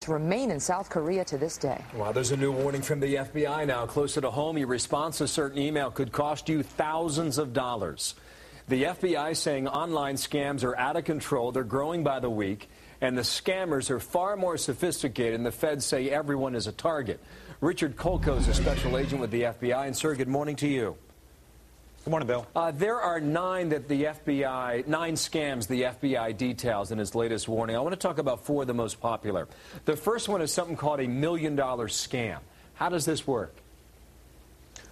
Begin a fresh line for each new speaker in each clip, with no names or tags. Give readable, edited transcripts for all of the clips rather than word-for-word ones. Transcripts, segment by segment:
to remain in South Korea to this day.
Well, there's a new warning from the FBI now. Closer to home, your response to a certain email could cost you thousands of dollars. The FBI saying online scams are out of control. They're growing by the week, and the scammers are far more sophisticated, and the feds say everyone is a target. Richard Kolko is a special agent with the FBI. And, sir, good morning to you.
Good morning, Bill.
There are nine scams the FBI details in its latest warning. I want to talk about four of the most popular. The first one is something called a $1 million scam. How does this work?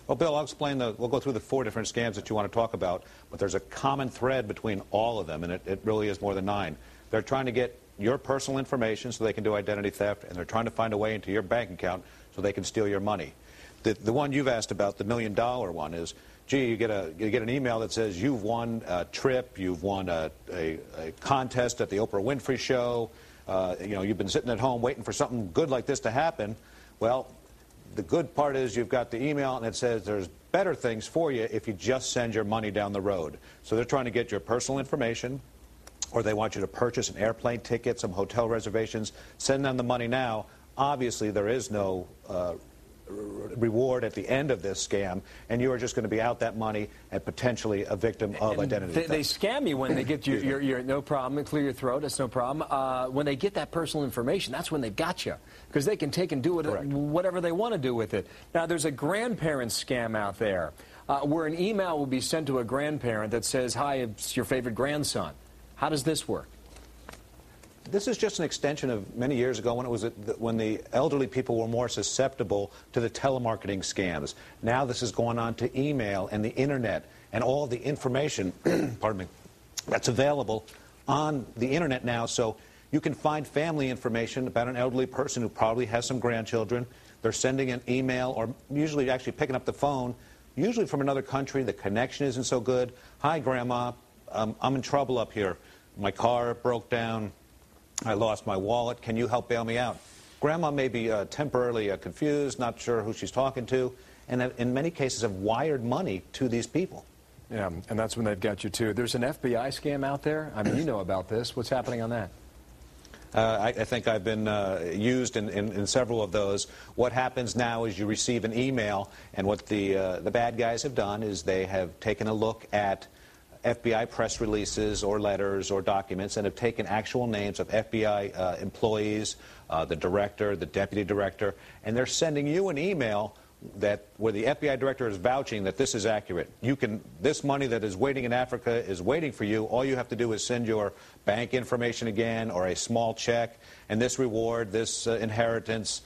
Well, Bill, I'll explain we'll go through the four different scams that you want to talk about, but there's a common thread between all of them, and it really is more than nine. They're trying to get your personal information so they can do identity theft, and they're trying to find a way into your bank account so they can steal your money. The one you've asked about, the $1 million one, is, gee, you get an email that says you've won a trip, you've won a contest at the Oprah Winfrey show, you've been sitting at home waiting for something good like this to happen. Well, the good part is you've got the email and it says there's better things for you if you just send your money down the road. So they're trying to get your personal information, or they want you to purchase an airplane ticket, some hotel reservations, send them the money now. Obviously, there is no reward at the end of this scam, and you are just going to be out that money and potentially a victim of identity theft.
They scam you when they get your no problem, clear your throat, it's no problem. When they get that personal information, that's when they've got you, because they can take and do it, whatever they want to do with it. Now, there's a grandparent scam out there where an email will be sent to a grandparent that says, hi, it's your favorite grandson. How does this work?
This is just an extension of many years ago when the elderly people were more susceptible to the telemarketing scams. Now this is going on to email and the internet and all the information pardon me, that's available on the internet now. So you can find family information about an elderly person who probably has some grandchildren. They're sending an email or usually actually picking up the phone, usually from another country. The connection isn't so good. Hi, Grandma. I'm in trouble up here. My car broke down. I lost my wallet. Can you help bail me out? Grandma may be temporarily confused, not sure who she's talking to, and in many cases have wired money to these people.
Yeah, and that's when they've got you, too. There's an FBI scam out there. I mean, you know about this. What's happening on that?
I think I've been used in several of those. What happens now is you receive an email, and what the bad guys have done is they have taken a look at FBI press releases or letters or documents and have taken actual names of FBI employees, the director, the deputy director, and they're sending you an email where the FBI director is vouching that this is accurate. This money that is waiting in Africa is waiting for you. All you have to do is send your bank information again or a small check, and this reward, this inheritance,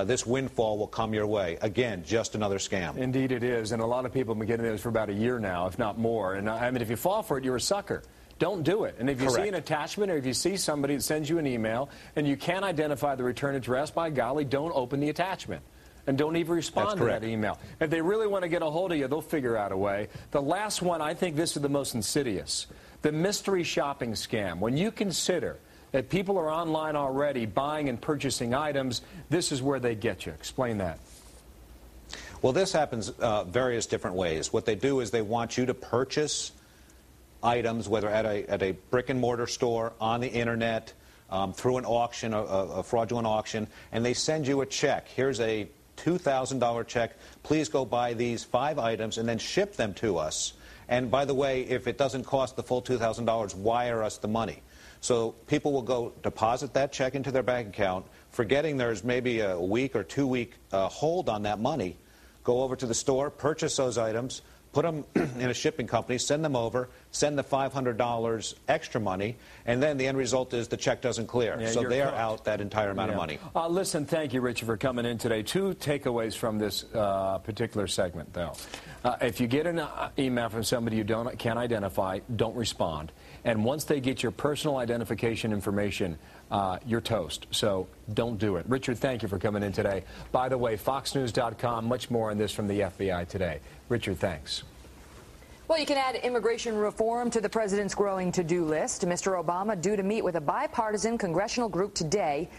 this windfall will come your way. Again, just another scam.
Indeed it is, and a lot of people have been getting this for about a year now, if not more. And I mean, if you fall for it, you're a sucker. Don't do it. And if you see an attachment or if you see somebody that sends you an email and you can't identify the return address, by golly, don't open the attachment. And don't even respond to that email. If they really want to get a hold of you, they'll figure out a way. The last one, I think this is the most insidious. The mystery shopping scam. When you consider that people are online already buying and purchasing items, this is where they get you. Explain that.
Well, this happens various different ways. What they do is they want you to purchase items, whether at a brick-and-mortar store, on the internet, through an auction, a fraudulent auction, and they send you a check. Here's a $2,000 check. Please go buy these 5 items and then ship them to us. And by the way, if it doesn't cost the full $2,000, wire us the money. So people will go deposit that check into their bank account, forgetting there's maybe a week or 2 week hold on that money, go over to the store, purchase those items, put them in a shipping company, send them over, send the $500 extra money, and then the end result is the check doesn't clear.
Yeah,
so they are out that entire amount of money.
Listen, thank you, Richard, for coming in today. 2 takeaways from this particular segment, though. If you get an email from somebody you can't identify, don't respond. And once they get your personal identification information, you're toast. So don't do it. Richard, thank you for coming in today. By the way, FoxNews.com, much more on this from the FBI today. Richard, thanks.
Well, you can add immigration reform to the president's growing to-do list. Mr. Obama due to meet with a bipartisan congressional group today.